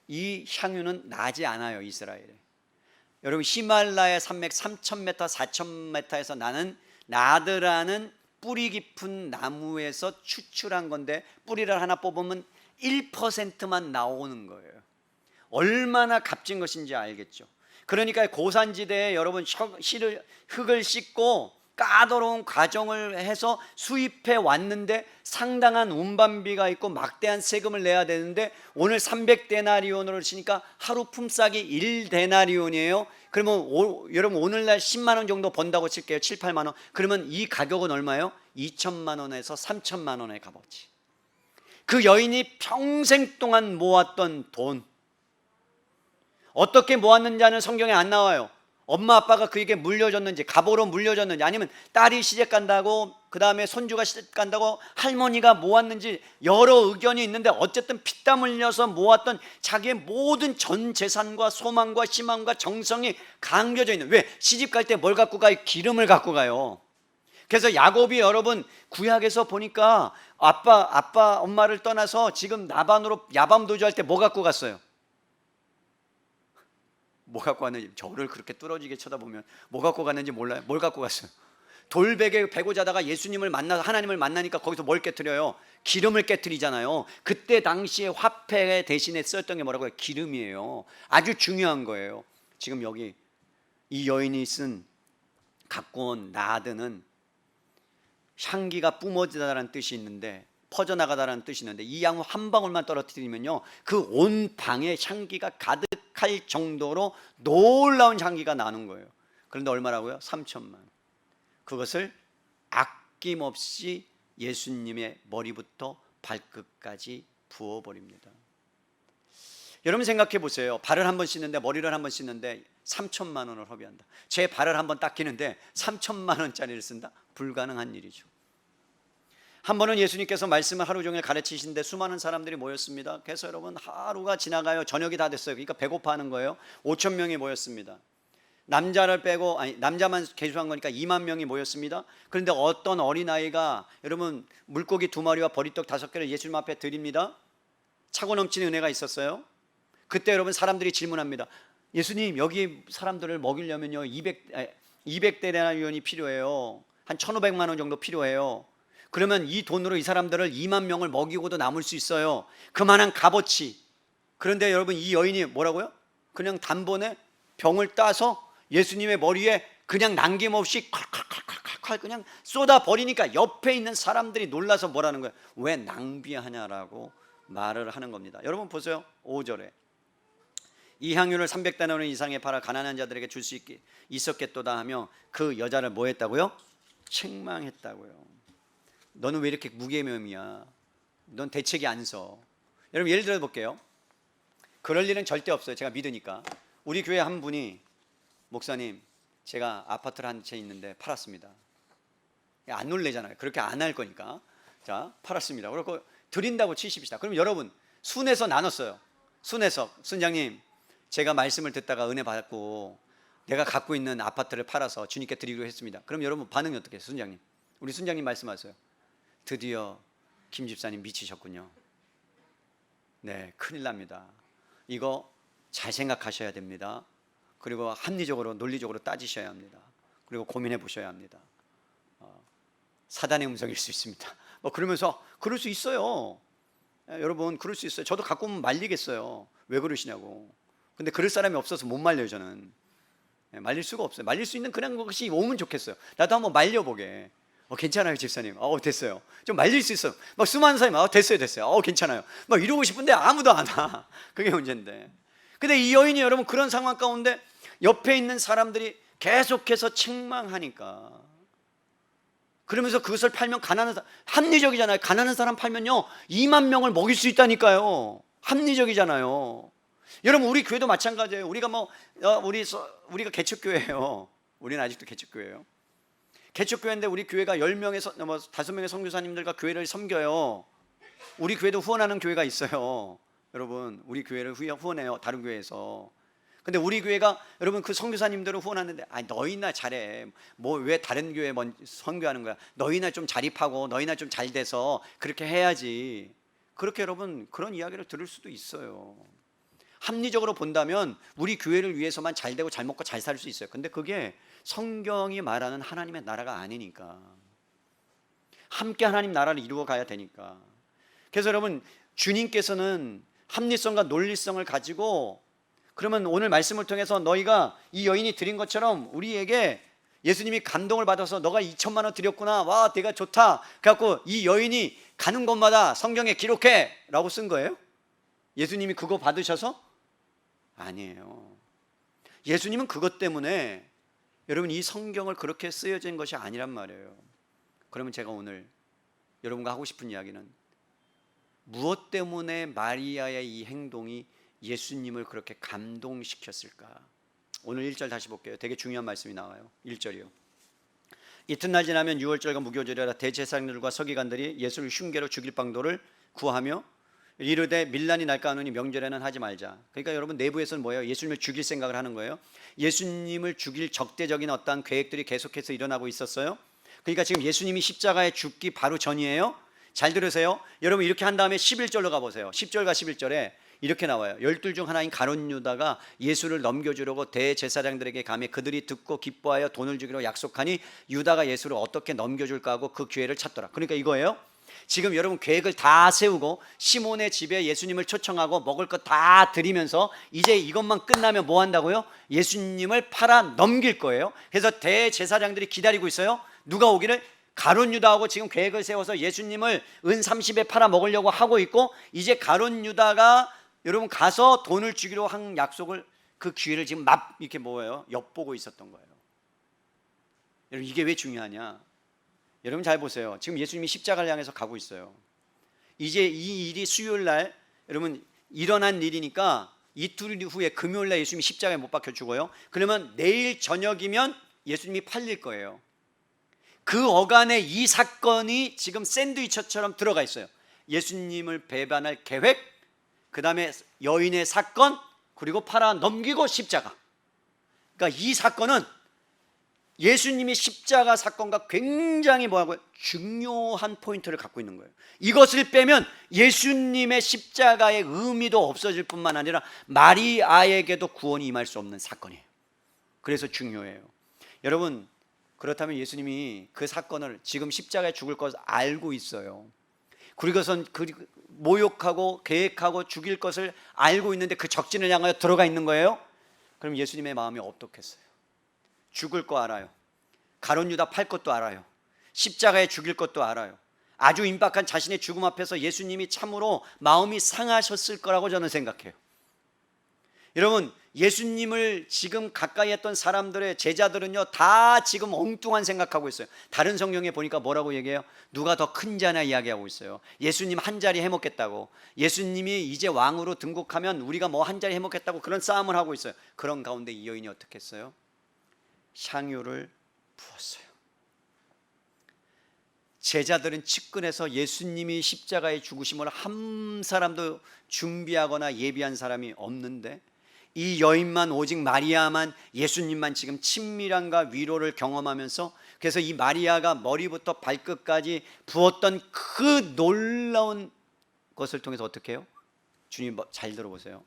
이 향유는 나지 않아요. 이스라엘에. 여러분, 히말라야 산맥 3,000m 4,000m에서 나는 나드라는 뿌리 깊은 나무에서 추출한 건데, 뿌리를 하나 뽑으면 1%만 나오는 거예요. 얼마나 값진 것인지 알겠죠. 그러니까 고산지대에 여러분 흙을 씻고 까다로운 과정을 해서 수입해 왔는데 상당한 운반비가 있고 막대한 세금을 내야 되는데, 오늘 300데나리온으로 치니까 하루 품삯이 1데나리온이에요. 그러면 여러분 오늘날 10만 원 정도 번다고 칠게요. 7, 8만 원. 그러면 이 가격은 얼마예요? 2천만 원에서 3천만 원의 값어치. 그 여인이 평생 동안 모았던 돈, 어떻게 모았는지는 성경에 안 나와요. 엄마 아빠가 그에게 물려줬는지, 갑오로 물려줬는지, 아니면 딸이 시집 간다고, 그 다음에 손주가 시집 간다고 할머니가 모았는지 여러 의견이 있는데, 어쨌든 피땀 흘려서 모았던 자기의 모든 전 재산과 소망과 희망과 정성이 감겨져 있는, 왜? 시집 갈 때 뭘 갖고 가요? 기름을 갖고 가요. 그래서 야곱이 여러분 구약에서 보니까 아빠 엄마를 떠나서 지금 나반으로 야밤 도주할 때 뭐 갖고 갔어요? 뭐 갖고 왔는지, 저를 그렇게 뚫어지게 쳐다보면 뭐 갖고 갔는지 몰라요. 뭘 갖고 갔어요? 돌베개 베고 자다가 예수님을 만나서 하나님을 만나니까 거기서 뭘 깨트려요? 기름을 깨트리잖아요. 그때 당시에 화폐 대신에 썼던 게 뭐라고요? 기름이에요. 아주 중요한 거예요. 지금 여기 이 여인이 갖고 온 나드는 향기가 뿜어지다라는 뜻이 있는데, 퍼져나가다라는 뜻이 있는데, 이 양 한 방울만 떨어뜨리면요 그 온 방에 향기가 가득할 정도로 놀라운 향기가 나는 거예요. 그런데 얼마라고요? 3천만. 그것을 아낌없이 예수님의 머리부터 발끝까지 부어버립니다. 여러분 생각해 보세요. 발을 한번 씻는데, 머리를 한번 씻는데 3천만 원을 허비한다. 제 발을 한번 닦이는데 3천만 원짜리를 쓴다? 불가능한 일이죠. 한 번은 예수님께서 말씀을 하루 종일 가르치시는데 수많은 사람들이 모였습니다. 그래서 여러분 하루가 지나가요. 저녁이 다 됐어요. 그러니까 배고파하는 거예요. 5천 명이 모였습니다. 남자를 빼고, 남자만 개수한 거니까 2만 명이 모였습니다. 그런데 어떤 어린아이가 여러분 물고기 2마리와 보리떡 5개를 예수님 앞에 드립니다. 차고 넘치는 은혜가 있었어요. 그때 여러분 사람들이 질문합니다. 예수님, 여기 사람들을 먹이려면요 200데나리온이 필요해요. 한 1,500만 원 정도 필요해요. 그러면 이 돈으로 이 사람들을 2만 명을 먹이고도 남을 수 있어요. 그만한 값어치. 그런데 여러분 이 여인이 뭐라고요? 그냥 단번에 병을 따서 예수님의 머리에 그냥 남김없이 콸콸콸콸콸 그냥 쏟아 버리니까 옆에 있는 사람들이 놀라서 뭐라는 거예요? 왜 낭비하냐라고 말을 하는 겁니다. 여러분 보세요. 5절에 이 향유를 300데나리온 이상에 팔아 가난한 자들에게 줄 수 있었겠도다 하며 그 여자를 뭐 했다고요? 책망했다고요. 너는 왜 이렇게 무개명이야? 넌 대책이 안 서. 여러분 예를 들어 볼게요. 그럴 일은 절대 없어요. 제가 믿으니까. 우리 교회 한 분이, 목사님 제가 아파트를 한 채 있는데 팔았습니다. 안 놀래잖아요. 그렇게 안 할 거니까. 자, 팔았습니다. 그리고 드린다고 치십시다. 그럼 여러분 순에서 나눴어요. 순에서, 순장님 제가 말씀을 듣다가 은혜 받고 내가 갖고 있는 아파트를 팔아서 주님께 드리기로 했습니다. 그럼 여러분 반응이 어떻게 해요? 순장님 우리 순장님 말씀하세요. 드디어 김 집사님 미치셨군요. 네, 큰일 납니다. 이거 잘 생각하셔야 됩니다. 그리고 합리적으로 논리적으로 따지셔야 합니다. 그리고 고민해 보셔야 합니다. 사단의 음성일 수 있습니다. 그러면서 그럴 수 있어요. 여러분, 그럴 수 있어요. 저도 가끔 말리겠어요. 왜 그러시냐고. 근데 그럴 사람이 없어서 못 말려요. 저는 말릴 수가 없어요. 말릴 수 있는 그런 것이 오면 좋겠어요. 나도 한번 말려보게. 괜찮아요 집사님. 됐어요. 좀 말릴 수 있어요. 수많은 사람이 됐어요. 괜찮아요. 이러고 싶은데 아무도 안 와. 그게 문제인데. 근데 이 여인이 여러분 그런 상황 가운데 옆에 있는 사람들이 계속해서 책망하니까, 그러면서 그것을 팔면 가난한 사람, 합리적이잖아요. 가난한 사람 팔면요 2만 명을 먹일 수 있다니까요. 합리적이잖아요. 여러분, 우리 교회도 마찬가지예요. 우리가 우리가 개척교회예요. 우리는 아직도 개척교회예요. 개척교회인데 우리 교회가 10명에서 5명의 선교사님들과 교회를 섬겨요. 우리 교회도 후원하는 교회가 있어요. 여러분, 우리 교회를 후원해요. 다른 교회에서. 근데 우리 교회가 여러분 그 선교사님들은 후원하는데, 너희나 잘해. 왜 다른 교회 선교하는 거야? 너희나 좀 자립하고 너희나 좀 잘 돼서 그렇게 해야지. 그렇게 여러분 그런 이야기를 들을 수도 있어요. 합리적으로 본다면 우리 교회를 위해서만 잘 되고 잘 먹고 잘 살 수 있어요. 근데 그게 성경이 말하는 하나님의 나라가 아니니까. 함께 하나님 나라를 이루어 가야 되니까. 그래서 여러분, 주님께서는 합리성과 논리성을 가지고, 그러면 오늘 말씀을 통해서 너희가 이 여인이 드린 것처럼 우리에게 예수님이 감동을 받아서 너가 2천만 원 드렸구나, 와 내가 좋다, 그래갖고 이 여인이 가는 곳마다 성경에 기록해 라고 쓴 거예요? 예수님이 그거 받으셔서? 아니에요. 예수님은 그것 때문에 여러분 이 성경을 그렇게 쓰여진 것이 아니란 말이에요. 그러면 제가 오늘 여러분과 하고 싶은 이야기는, 무엇 때문에 마리아의 이 행동이 예수님을 그렇게 감동시켰을까? 오늘 1절 다시 볼게요. 되게 중요한 말씀이 나와요. 1절이요. 이튿날 지나면 유월절과 무교절이라 대제사장들과 서기관들이 예수를 흉계로 죽일 방도를 구하며 이르되 밀란이 날까 하노니 명절에는 하지 말자. 그러니까 여러분, 내부에서는 뭐예요? 예수님을 죽일 생각을 하는 거예요. 예수님을 죽일 적대적인 어떤 계획들이 계속해서 일어나고 있었어요. 그러니까 지금 예수님이 십자가에 죽기 바로 전이에요. 잘 들으세요. 여러분, 이렇게 한 다음에 11절로 가보세요. 10절과 11절에 이렇게 나와요. 12 중 하나인 가룟 유다가 예수를 넘겨주려고 대제사장들에게 가매 그들이 듣고 기뻐하여 돈을 주기로 약속하니 유다가 예수를 어떻게 넘겨줄까 하고 그 기회를 찾더라. 그러니까 이거예요. 지금 여러분 계획을 다 세우고 시몬의 집에 예수님을 초청하고 먹을 것 다 드리면서 이제 이것만 끝나면 뭐 한다고요? 예수님을 팔아 넘길 거예요. 그래서 대제사장들이 기다리고 있어요. 누가 오기를? 가룟 유다하고 지금 계획을 세워서 예수님을 은 30에 팔아 먹으려고 하고 있고, 이제 가룟 유다가 여러분 가서 돈을 주기로 한 약속을, 그 기회를 지금 이렇게 뭐예요? 엿보고 있었던 거예요. 여러분, 이게 왜 중요하냐? 여러분 잘 보세요. 지금 예수님이 십자가를 향해서 가고 있어요. 이제 이 일이 수요일 날 여러분 일어난 일이니까 이틀 후에 금요일 날 예수님이 십자가에 못 박혀 죽어요. 그러면 내일 저녁이면 예수님이 팔릴 거예요. 그 어간에 이 사건이 지금 샌드위치처럼 들어가 있어요. 예수님을 배반할 계획, 그 다음에 여인의 사건, 그리고 팔아 넘기고 십자가. 그러니까 이 사건은 예수님이 십자가 사건과 굉장히 중요한 포인트를 갖고 있는 거예요. 이것을 빼면 예수님의 십자가의 의미도 없어질 뿐만 아니라 마리아에게도 구원이 임할 수 없는 사건이에요. 그래서 중요해요. 여러분, 그렇다면 예수님이 그 사건을 지금 십자가에 죽을 것을 알고 있어요. 그리고선 모욕하고 계획하고 죽일 것을 알고 있는데 그 적진을 향하여 들어가 있는 거예요. 그럼 예수님의 마음이 어떻겠어요? 죽을 거 알아요. 가룟 유다 팔 것도 알아요. 십자가에 죽일 것도 알아요. 아주 임박한 자신의 죽음 앞에서 예수님이 참으로 마음이 상하셨을 거라고 저는 생각해요. 여러분, 예수님을 지금 가까이 했던 사람들의 제자들은요 다 지금 엉뚱한 생각하고 있어요. 다른 성경에 보니까 뭐라고 얘기해요? 누가 더 큰 자냐 이야기하고 있어요. 예수님 한 자리 해먹겠다고, 예수님이 이제 왕으로 등극하면 우리가 뭐 한 자리 해먹겠다고 그런 싸움을 하고 있어요. 그런 가운데 이 여인이 어떻게 했어요? 향유를 부었어요. 제자들은 측근에서 예수님이 십자가에 죽으심을 한 사람도 준비하거나 예비한 사람이 없는데, 이 여인만, 오직 마리아만, 예수님만 지금 친밀함과 위로를 경험하면서 그래서 이 마리아가 머리부터 발끝까지 부었던 그 놀라운 것을 통해서 어떻게 해요? 주님 잘 들어보세요.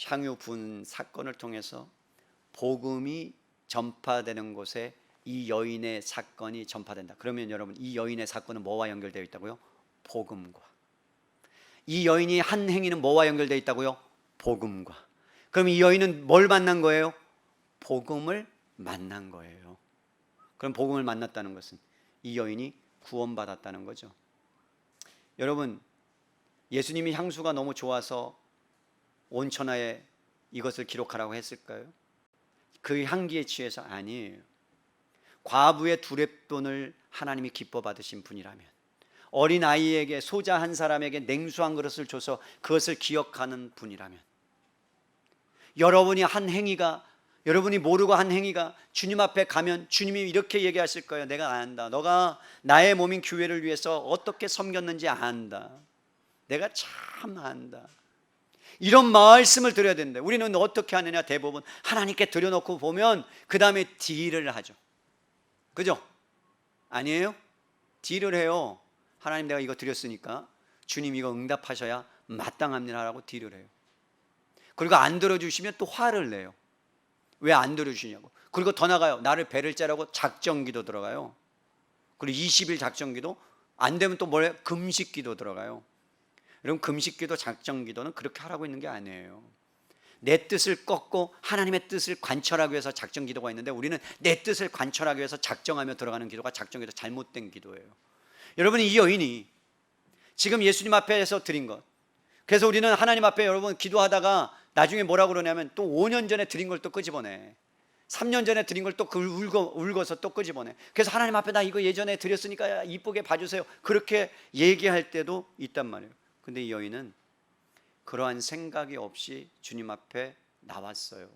향유 부은 사건을 통해서 복음이 전파되는 곳에 이 여인의 사건이 전파된다. 그러면 여러분, 이 여인의 사건은 뭐와 연결되어 있다고요? 복음과. 이 여인이 한 행위는 뭐와 연결되어 있다고요? 복음과. 그럼 이 여인은 뭘 만난 거예요? 복음을 만난 거예요. 그럼 복음을 만났다는 것은 이 여인이 구원받았다는 거죠. 여러분, 예수님이 향수가 너무 좋아서 온 천하에 이것을 기록하라고 했을까요? 그 향기에 취해서 아니에요. 과부의 두렙돈을 하나님이 기뻐 받으신 분이라면, 어린 아이에게, 소자 한 사람에게 냉수 한 그릇을 줘서 그것을 기억하는 분이라면, 여러분이 한 행위가, 여러분이 모르고 한 행위가 주님 앞에 가면 주님이 이렇게 얘기하실 거예요. 내가 안다. 너가 나의 몸인 교회를 위해서 어떻게 섬겼는지 안다. 내가 참 안다. 이런 말씀을 드려야 되는데 우리는 어떻게 하느냐? 대부분 하나님께 드려놓고 보면 그 다음에 딜을 하죠. 그죠? 아니에요? 딜을 해요. 하나님, 내가 이거 드렸으니까 주님 이거 응답하셔야 마땅합니다라고 딜을 해요. 그리고 안 들어주시면 또 화를 내요. 왜 안 들어주시냐고. 그리고 더 나가요. 나를 배를 째라고 작정기도 들어가요. 그리고 20일 작정기도, 안 되면 또 뭐래요? 금식기도 들어가요. 여러분, 금식기도 작정기도는 그렇게 하라고 있는 게 아니에요. 내 뜻을 꺾고 하나님의 뜻을 관철하기 위해서 작정기도가 있는데, 우리는 내 뜻을 관철하기 위해서 작정하며 들어가는 기도가 작정기도, 잘못된 기도예요. 여러분, 이 여인이 지금 예수님 앞에서 드린 것, 그래서 우리는 하나님 앞에 여러분 기도하다가 나중에 뭐라고 그러냐면 또 5년 전에 드린 걸 또 끄집어내, 3년 전에 드린 걸 또 울고서 또 끄집어내. 그래서 하나님 앞에 나 이거 예전에 드렸으니까 이쁘게 봐주세요, 그렇게 얘기할 때도 있단 말이에요. 근데 이 여인은 그러한 생각이 없이 주님 앞에 나왔어요.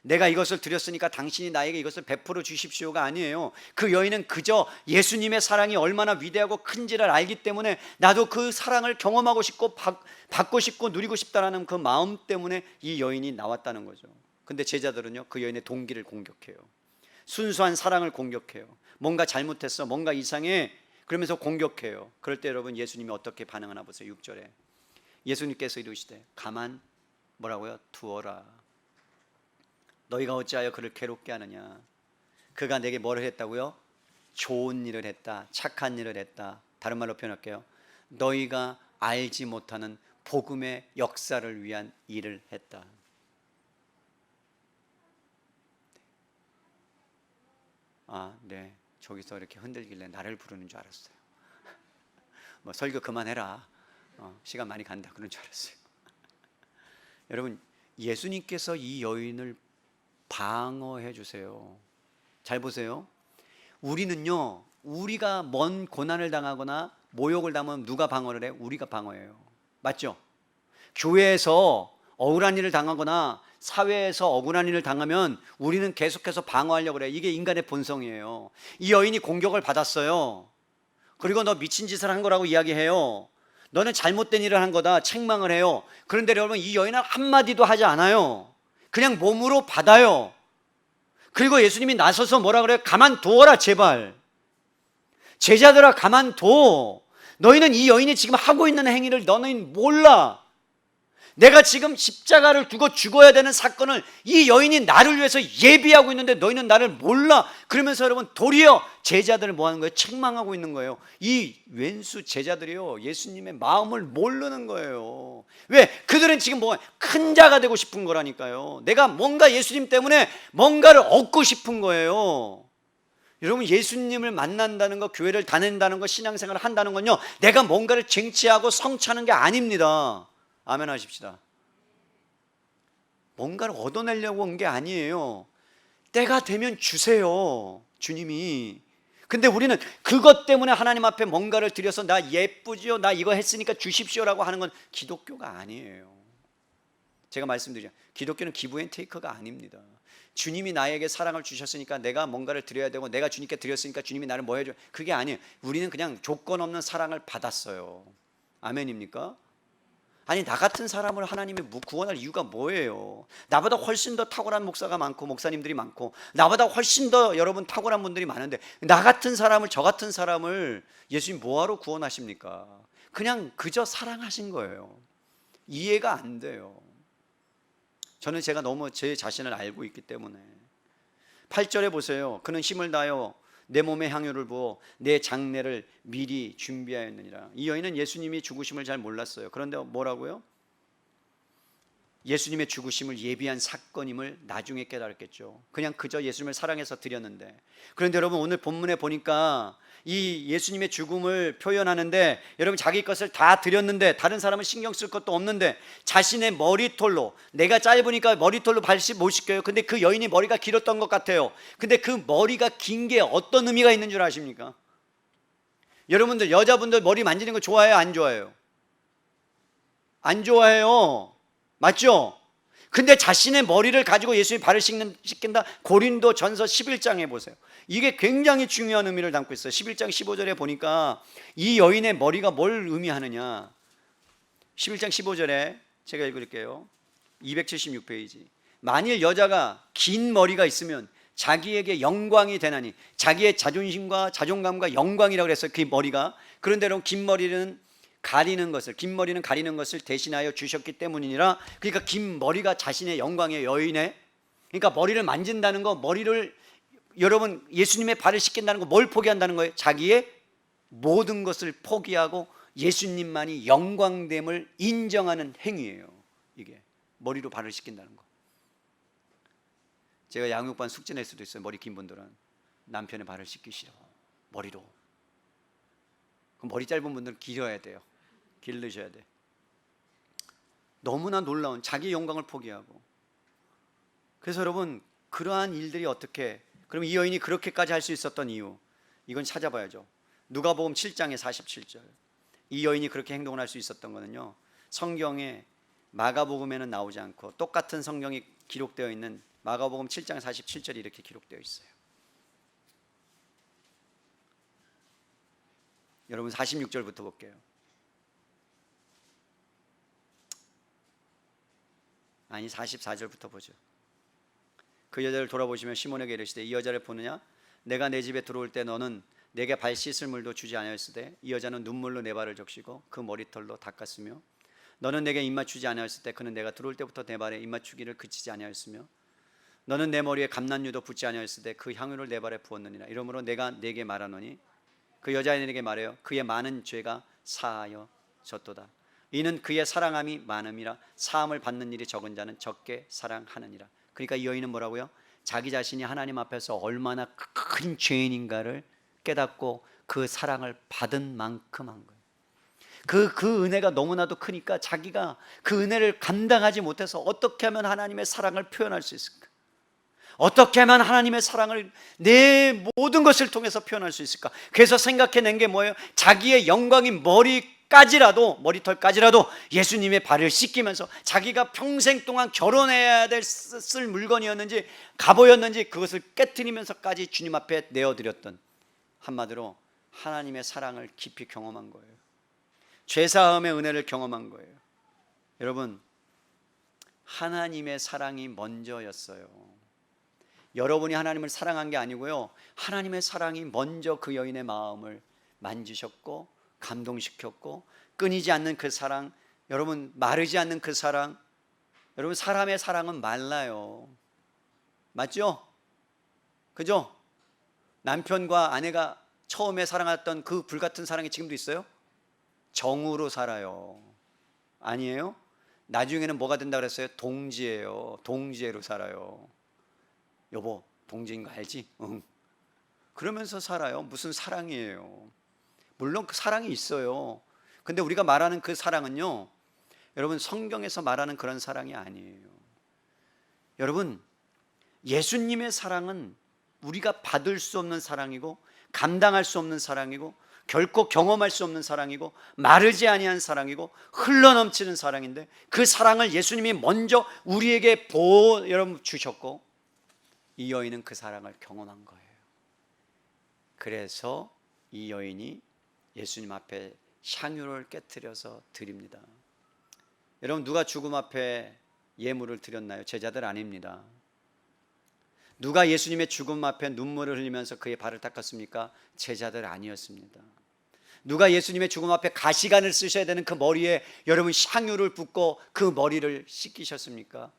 내가 이것을 드렸으니까 당신이 나에게 이것을 베풀어 주십시오가 아니에요. 그 여인은 그저 예수님의 사랑이 얼마나 위대하고 큰지를 알기 때문에 나도 그 사랑을 경험하고 싶고 받고 싶고 누리고 싶다라는 그 마음 때문에 이 여인이 나왔다는 거죠. 근데 제자들은요, 그 여인의 동기를 공격해요. 순수한 사랑을 공격해요. 뭔가 잘못했어, 뭔가 이상해, 그러면서 공격해요. 그럴 때 여러분, 예수님이 어떻게 반응하나 보세요. 6절에 예수님께서 이르시되 가만 뭐라고요? 두어라. 너희가 어찌하여 그를 괴롭게 하느냐. 그가 내게 뭐를 했다고요? 좋은 일을 했다, 착한 일을 했다. 다른 말로 표현할게요. 너희가 알지 못하는 복음의 역사를 위한 일을 했다. 아, 네, 저기서 이렇게 흔들길래 나를 부르는 줄 알았어요. 뭐 설교 그만해라, 시간 많이 간다, 그런 줄 알았어요. 여러분, 예수님께서 이 여인을 방어해 주세요. 잘 보세요. 우리는요, 우리가 먼 고난을 당하거나 모욕을 당하면 누가 방어를 해요? 우리가 방어해요. 맞죠? 교회에서 억울한 일을 당하거나 사회에서 억울한 일을 당하면 우리는 계속해서 방어하려고 그래요. 이게 인간의 본성이에요. 이 여인이 공격을 받았어요. 그리고 너 미친 짓을 한 거라고 이야기해요. 너는 잘못된 일을 한 거다, 책망을 해요. 그런데 여러분, 이 여인은 한마디도 하지 않아요. 그냥 몸으로 받아요. 그리고 예수님이 나서서 뭐라 그래요? 가만두어라, 제발. 제자들아, 가만둬. 너희는 이 여인이 지금 하고 있는 행위를 너는 몰라. 내가 지금 십자가를 두고 죽어야 되는 사건을 이 여인이 나를 위해서 예비하고 있는데 너희는 나를 몰라. 그러면서 여러분, 도리어 제자들을 뭐 하는 거예요? 책망하고 있는 거예요. 이 왼수 제자들이요, 예수님의 마음을 모르는 거예요. 왜? 그들은 지금 뭐 큰 자가 되고 싶은 거라니까요. 내가 뭔가 예수님 때문에 뭔가를 얻고 싶은 거예요. 여러분, 예수님을 만난다는 거, 교회를 다닌다는 거, 신앙생활을 한다는 건요, 내가 뭔가를 쟁취하고 성취하는 게 아닙니다. 아멘 하십시다. 뭔가를 얻어내려고 온 게 아니에요. 때가 되면 주세요, 주님이. 근데 우리는 그것 때문에 하나님 앞에 뭔가를 드려서 나 예쁘지요, 나 이거 했으니까 주십시오라고 하는 건 기독교가 아니에요. 제가 말씀드리죠, 기독교는 기브 앤 테이크가 아닙니다. 주님이 나에게 사랑을 주셨으니까 내가 뭔가를 드려야 되고, 내가 주님께 드렸으니까 주님이 나를 뭐 해줘, 그게 아니에요. 우리는 그냥 조건 없는 사랑을 받았어요. 아멘입니까? 아니 나 같은 사람을 하나님이 구원할 이유가 뭐예요? 나보다 훨씬 더 탁월한 목사가 많고 목사님들이 많고 나보다 훨씬 더 여러분 탁월한 분들이 많은데 나 같은 사람을, 저 같은 사람을 예수님 뭐하러 구원하십니까? 그냥 그저 사랑하신 거예요. 이해가 안 돼요. 저는 제가 너무 제 자신을 알고 있기 때문에. 8절에 보세요. 그는 힘을 다하여 내 몸에 향유를 부어 내 장례를 미리 준비하였느니라. 이 여인은 예수님이 죽으심을 잘 몰랐어요. 그런데 뭐라고요? 예수님의 죽으심을 예비한 사건임을 나중에 깨달았겠죠. 그냥 그저 예수님을 사랑해서 드렸는데. 그런데 여러분 오늘 본문에 보니까 이 예수님의 죽음을 표현하는데 여러분 자기 것을 다 드렸는데 다른 사람은 신경 쓸 것도 없는데 자신의 머리털로, 내가 짧으니까 머리털로 발씩 못 씻겨요. 근데 그 여인이 머리가 길었던 것 같아요. 근데 그 머리가 긴 게 어떤 의미가 있는 줄 아십니까? 여러분들 여자분들 머리 만지는 거 좋아해요? 안 좋아해요? 안 좋아해요. 맞죠? 근데 자신의 머리를 가지고 예수님이 발을 씻긴다. 고린도 전서 11장에 보세요. 이게 굉장히 중요한 의미를 담고 있어요. 11장 15절에 보니까 이 여인의 머리가 뭘 의미하느냐. 11장 15절에 제가 읽을게요. 276페이지. 만일 여자가 긴 머리가 있으면 자기에게 영광이 되나니, 자기의 자존심과 자존감과 영광이라고 그랬어요. 그 머리가. 그런데 긴 머리는 가리는 것을, 긴 머리는 가리는 것을 대신하여 주셨기 때문이니라. 그러니까 긴 머리가 자신의 영광의 여인의, 그러니까 머리를 만진다는 거, 머리를 여러분 예수님의 발을 씻긴다는 거 뭘 포기한다는 거예요? 자기의 모든 것을 포기하고 예수님만이 영광됨을 인정하는 행위예요. 이게 머리로 발을 씻긴다는 거. 제가 양육반 숙제 낼 수도 있어요. 머리 긴 분들은 남편의 발을 씻기시라고 머리로. 그럼 머리 짧은 분들은 길어야 돼요. 기르셔야 돼. 너무나 놀라운 자기 영광을 포기하고. 그래서 여러분 그러한 일들이 어떻게, 그럼 이 여인이 그렇게까지 할 수 있었던 이유, 이건 찾아봐야죠. 누가복음 7장의 47절. 이 여인이 그렇게 행동을 할 수 있었던 거는요, 성경에 마가복음에는 나오지 않고 똑같은 성경이 기록되어 있는 마가복음 7장 47절이 이렇게 기록되어 있어요. 여러분 46절부터 볼게요. 아니 44절부터 보죠. 그 여자를 돌아보시며 시몬에게 이르시되 이 여자를 보느냐? 내가 내 집에 들어올 때 너는 내게 발 씻을 물도 주지 아니하였으되 이 여자는 눈물로 내 발을 적시고 그 머리털로 닦았으며 너는 내게 입맞추지 아니하였을 때 그는 내가 들어올 때부터 내 발에 입맞추기를 그치지 아니하였으며 너는 내 머리에 감난유도 붓지 아니하였을 때 그 향유를 내 발에 부었느니라. 이러므로 내가 네게 말하노니 그 여자애에게 말해요. 그의 많은 죄가 사하여졌도다. 이는 그의 사랑함이 많음이라. 사함을 받는 일이 적은 자는 적게 사랑하느니라. 그러니까 이 여인은 뭐라고요? 자기 자신이 하나님 앞에서 얼마나 큰 죄인인가를 깨닫고 그 사랑을 받은 만큼 한 거예요. 그 은혜가 너무나도 크니까 자기가 그 은혜를 감당하지 못해서 어떻게 하면 하나님의 사랑을 표현할 수 있을까? 어떻게 하면 하나님의 사랑을 내 모든 것을 통해서 표현할 수 있을까? 그래서 생각해낸 게 뭐예요? 자기의 영광인 머리털까지라도 예수님의 발을 씻기면서 자기가 평생 동안 결혼해야 쓸 물건이었는지 갑오였는지 그것을 깨트리면서까지 주님 앞에 내어드렸던, 한마디로 하나님의 사랑을 깊이 경험한 거예요. 죄사함의 은혜를 경험한 거예요. 여러분, 하나님의 사랑이 먼저였어요. 여러분이 하나님을 사랑한 게 아니고요, 하나님의 사랑이 먼저 그 여인의 마음을 만지셨고 감동시켰고, 끊이지 않는 그 사랑, 여러분 마르지 않는 그 사랑. 여러분 사람의 사랑은 말라요. 맞죠? 그죠? 남편과 아내가 처음에 사랑했던 그 불같은 사랑이 지금도 있어요? 정으로 살아요. 아니에요? 나중에는 뭐가 된다 그랬어요? 동지예요. 동지애로 살아요. 여보, 동지인 거 알지? 응. 그러면서 살아요. 무슨 사랑이에요? 물론 그 사랑이 있어요. 근데 우리가 말하는 그 사랑은요, 여러분 성경에서 말하는 그런 사랑이 아니에요. 여러분, 예수님의 사랑은 우리가 받을 수 없는 사랑이고 감당할 수 없는 사랑이고 결코 경험할 수 없는 사랑이고 마르지 아니한 사랑이고 흘러넘치는 사랑인데, 그 사랑을 예수님이 먼저 우리에게 여러분 주셨고 이 여인은 그 사랑을 경험한 거예요. 그래서 이 여인이 예수님 앞에 향유를 깨트려서 드립니다. 여러분, 누가 죽음 앞에 예물을 드렸나요? 제자들 아닙니다. 누가 예수님의 죽음 앞에 눈물을 흘리면서 그의 발을 닦았습니까? 제자들 아니었습니다. 누가 예수님의 죽음 앞에 가시관을 쓰셔야 되는 그 머리에 여러분 향유를 붓고 그 머리를 씻기셨습니까?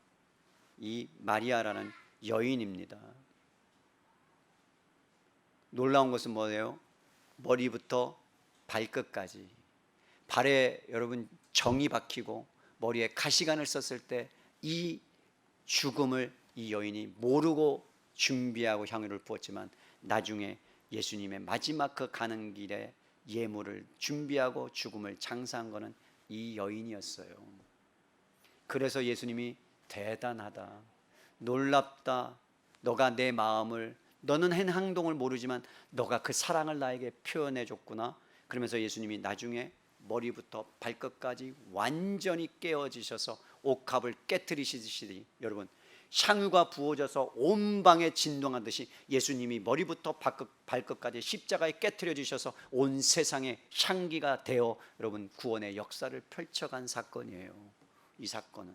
이 마리아라는 여인입니다. 놀라운 것은 뭐예요? 머리부터 발끝까지 발에 여러분 정이 박히고 머리에 가시관을 썼을 때 이 죽음을 이 여인이 모르고 준비하고 향유를 부었지만 나중에 예수님의 마지막 그 가는 길에 예물을 준비하고 죽음을 장사한 것은 이 여인이었어요. 그래서 예수님이 대단하다, 놀랍다, 너가 내 마음을, 너는 한 행동을 모르지만 너가 그 사랑을 나에게 표현해 줬구나. 그러면서 예수님이 나중에 머리부터 발끝까지 완전히 깨어지셔서 옥합을 깨트리시듯이 여러분 향유가 부어져서 온 방에 진동하듯이 예수님이 머리부터 발끝까지 십자가에 깨트려 주셔서 온 세상에 향기가 되어 여러분 구원의 역사를 펼쳐간 사건이에요. 이 사건은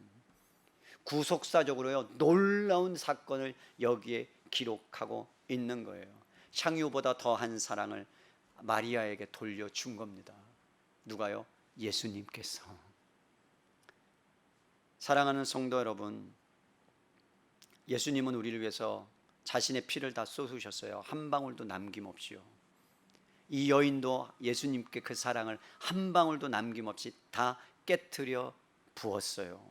구속사적으로요 놀라운 사건을 여기에 기록하고 있는 거예요. 향유보다 더한 사랑을 마리아에게 돌려준 겁니다. 누가요? 예수님께서. 사랑하는 성도 여러분, 예수님은 우리를 위해서 자신의 피를 다 쏟으셨어요. 한 방울도 남김없이요. 이 여인도 예수님께 그 사랑을 한 방울도 남김없이 다 깨트려 부었어요.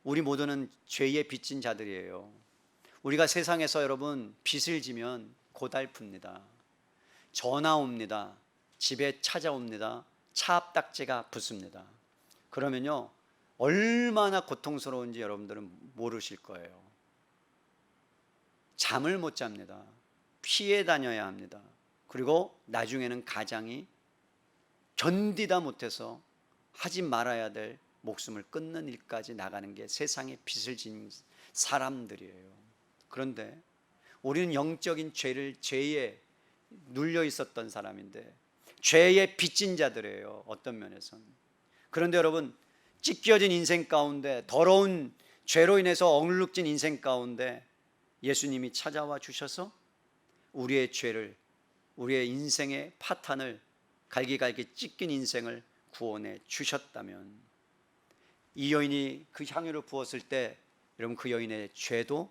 우리 모두는 죄에 빚진 자들이에요. 우리가 세상에서 여러분 빚을 지면 고달픕니다. 전화 옵니다. 집에 찾아옵니다. 차 앞딱지가 붙습니다. 그러면요 얼마나 고통스러운지 여러분들은 모르실 거예요. 잠을 못 잡니다. 피해 다녀야 합니다. 그리고 나중에는 가장이 견디다 못해서 하지 말아야 될 목숨을 끊는 일까지 나가는 게 세상에 빚을 진 사람들이에요. 그런데 우리는 영적인 죄에 눌려 있었던 사람인데 죄에 빚진 자들이에요. 어떤 면에서는. 그런데 여러분 찢겨진 인생 가운데 더러운 죄로 인해서 억눌진 인생 가운데 예수님이 찾아와 주셔서 우리의 죄를, 우리의 인생의 파탄을, 갈기갈기 찢긴 인생을 구원해 주셨다면 이 여인이 그 향유를 부었을 때 여러분 그 여인의 죄도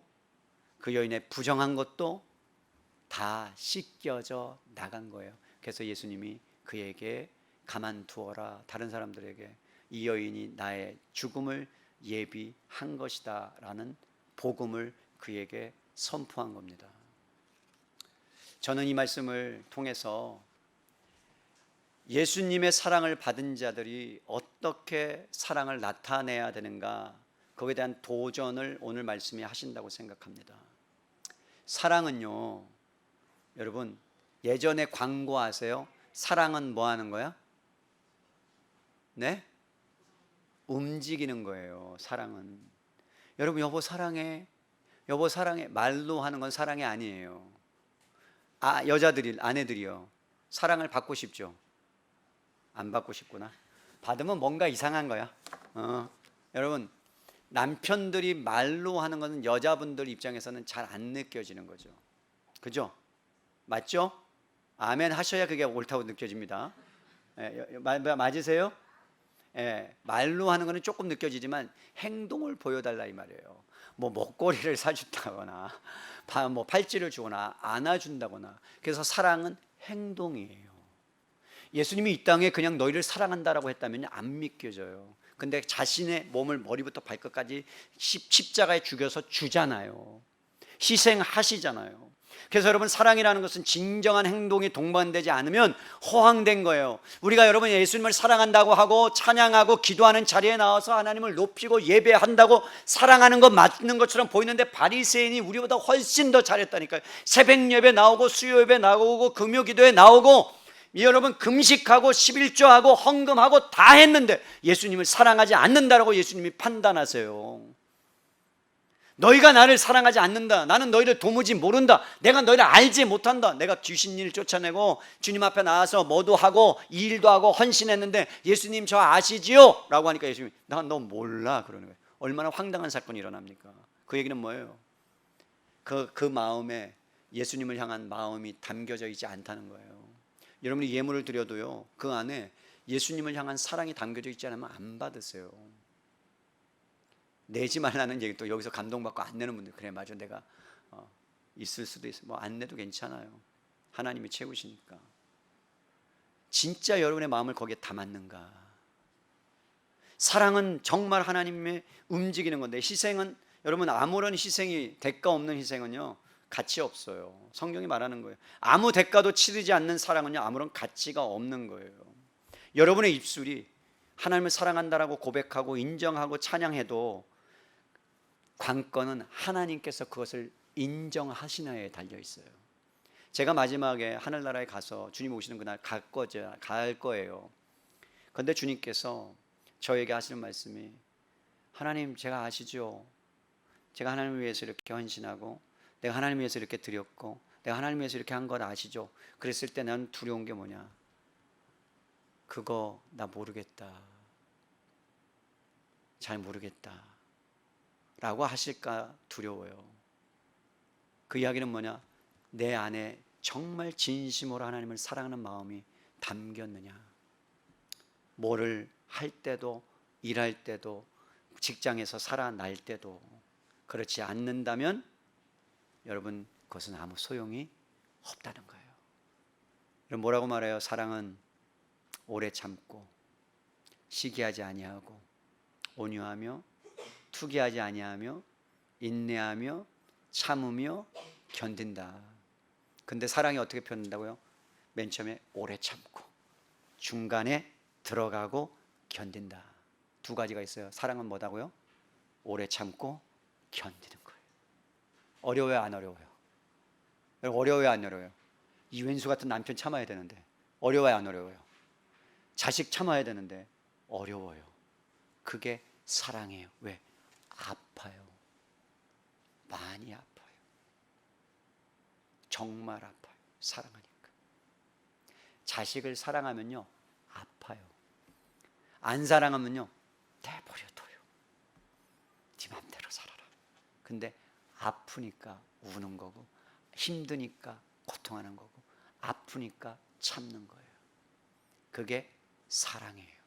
그 여인의 부정한 것도 다 씻겨져 나간 거예요. 그래서 예수님이 그에게 가만두어라, 다른 사람들에게 이 여인이 나의 죽음을 예비한 것이다 라는 복음을 그에게 선포한 겁니다. 저는 이 말씀을 통해서 예수님의 사랑을 받은 자들이 어떻게 사랑을 나타내야 되는가, 거기에 대한 도전을 오늘 말씀이 하신다고 생각합니다. 사랑은요 여러분 예전에 광고 아세요? 사랑은 뭐 하는 거야? 네? 움직이는 거예요. 사랑은. 여러분 여보 사랑해, 여보 사랑해 말로 하는 건 사랑이 아니에요. 여자들이, 아내들이요 사랑을 받고 싶죠? 안 받고 싶구나. 받으면 뭔가 이상한 거야. 여러분 남편들이 말로 하는 것은 여자분들 입장에서는 잘 안 느껴지는 거죠. 그죠? 맞죠? 아멘 하셔야 그게 옳다고 느껴집니다. 맞으세요? 말로 하는 것은 조금 느껴지지만 행동을 보여달라 이 말이에요. 뭐 목걸이를 사준다거나 뭐 팔찌를 주거나 안아준다거나. 그래서 사랑은 행동이에요. 예수님이 이 땅에 그냥 너희를 사랑한다라고 했다면 안 믿겨져요. 근데 자신의 몸을 머리부터 발끝까지 십자가에 죽여서 주잖아요. 희생하시잖아요. 그래서 여러분 사랑이라는 것은 진정한 행동이 동반되지 않으면 허황된 거예요. 우리가 여러분 예수님을 사랑한다고 하고 찬양하고 기도하는 자리에 나와서 하나님을 높이고 예배한다고 사랑하는 것 맞는 것처럼 보이는데 바리새인이 우리보다 훨씬 더 잘했다니까요. 새벽 예배 나오고 수요 예배 나오고 금요 기도에 나오고 여러분 금식하고 11조하고 헌금하고 다 했는데 예수님을 사랑하지 않는다라고 예수님이 판단하세요. 너희가 나를 사랑하지 않는다. 나는 너희를 도무지 모른다. 내가 너희를 알지 못한다. 내가 귀신 일 쫓아내고 주님 앞에 나와서 뭐도 하고 이 일도 하고 헌신했는데 예수님 저 아시지요? 라고 하니까 예수님이 난 너 몰라 그러는 거예요. 얼마나 황당한 사건이 일어납니까? 그 얘기는 뭐예요? 그 마음에 예수님을 향한 마음이 담겨져 있지 않다는 거예요. 여러분이 예물을 드려도요, 그 안에 예수님을 향한 사랑이 담겨져 있지 않으면 안 받으세요. 내지 말라는 얘기, 또 여기서 감동받고 안 내는 분들, 그래 맞아 내가 있을 수도 있어. 뭐 안 내도 괜찮아요. 하나님이 채우시니까. 진짜 여러분의 마음을 거기에 담았는가? 사랑은 정말 하나님의 움직이는 건데, 희생은 여러분 아무런 희생이, 대가 없는 희생은요 가치 없어요. 성경이 말하는 거예요. 아무 대가도 치르지 않는 사랑은요 아무런 가치가 없는 거예요. 여러분의 입술이 하나님을 사랑한다라고 고백하고 인정하고 찬양해도 관건은 하나님께서 그것을 인정하시나에 달려 있어요. 제가 마지막에 하늘나라에 가서 주님 오시는 그날 갈 거예요. 그런데 주님께서 저에게 하시는 말씀이, 하나님 제가 아시죠? 제가 하나님을 위해서 이렇게 헌신하고 내가 하나님을 위해서 이렇게 드렸고 내가 하나님을 위해서 이렇게 한 걸 아시죠? 그랬을 때 난 두려운 게 뭐냐? 그거 나 모르겠다, 잘 모르겠다 라고 하실까 두려워요. 그 이야기는 뭐냐? 내 안에 정말 진심으로 하나님을 사랑하는 마음이 담겼느냐? 뭐를 할 때도, 일할 때도, 직장에서 살아날 때도 그렇지 않는다면 여러분 그것은 아무 소용이 없다는 거예요. 여러분 뭐라고 말해요? 사랑은 오래 참고 시기하지 아니하고 온유하며 투기하지 아니하며 인내하며 참으며 견딘다. 근데 사랑이 어떻게 표현된다고요? 맨 처음에 오래 참고 중간에 들어가고 견딘다. 두 가지가 있어요. 사랑은 뭐다고요? 오래 참고 견디는 거예요. 어려워요, 안 어려워요? 어려워요, 안 어려워요? 이 왼수 같은 남편 참아야 되는데 어려워요, 안 어려워요? 자식 참아야 되는데 어려워요. 그게 사랑이에요. 왜? 아파요. 많이 아파요. 정말 아파요. 사랑하니까. 자식을 사랑하면요 아파요. 안 사랑하면요 내버려둬요. 네 맘대로 살아라. 근데 아프니까 우는 거고, 힘드니까 고통하는 거고, 아프니까 참는 거예요. 그게 사랑이에요.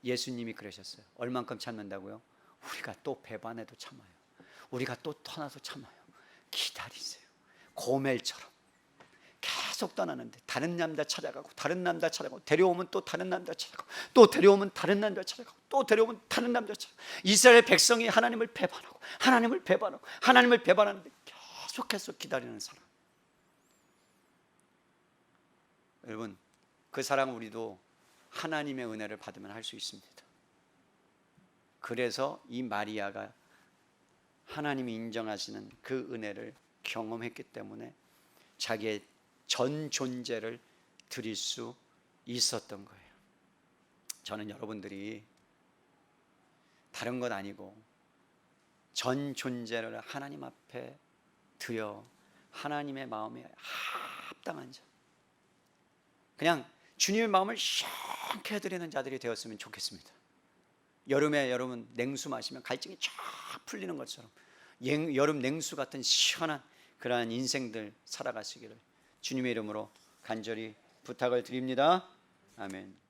예수님이 그러셨어요. 얼만큼 참는다고요? 우리가 또 배반해도 참아요. 우리가 또 떠나도 참아요. 기다리세요. 고멜처럼 계속 떠나는데 다른 남자 찾아가고 다른 남자 찾아가고, 데려오면 또 다른 남자 찾아가고, 또 데려오면 다른 남자 찾아가고, 또 데려오면 다른 남자 찾아가고. 이스라엘 백성이 하나님을 배반하고 하나님을 배반하고 하나님을 배반하는데 계속해서 기다리는 사람. 여러분 그 사랑 우리도 하나님의 은혜를 받으면 할 수 있습니다. 그래서 이 마리아가 하나님이 인정하시는 그 은혜를 경험했기 때문에 자기의 전 존재를 드릴 수 있었던 거예요. 저는 여러분들이 다른 것 아니고 전 존재를 하나님 앞에 드려 하나님의 마음에 합당한 자, 그냥 주님의 마음을 시원케 해드리는 자들이 되었으면 좋겠습니다. 여름에 여러분 냉수 마시면 갈증이 쫙 풀리는 것처럼 여름 냉수 같은 시원한 그러한 인생들 살아가시기를 주님의 이름으로 간절히 부탁을 드립니다. 아멘.